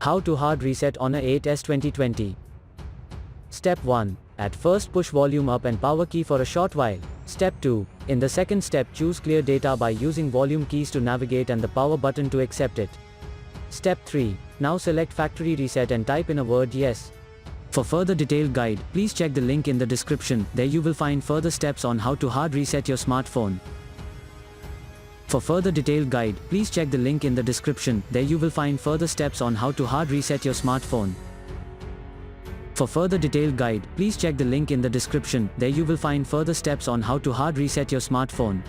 How to hard reset Honor 8s 2020. Step 1. At first push volume up and power key for a short while. Step 2. In the second step choose clear data by using volume keys to navigate and the power button to accept it. Step 3. Now select factory reset and type in a word yes. For further detailed guide, please check the link in the description. There you will find further steps on how to hard reset your smartphone. For further detailed guide, please check the link in the description. There you will find further steps on how to hard reset your smartphone. For further detailed guide, please check the link in the description. There you will find further steps on how to hard reset your smartphone.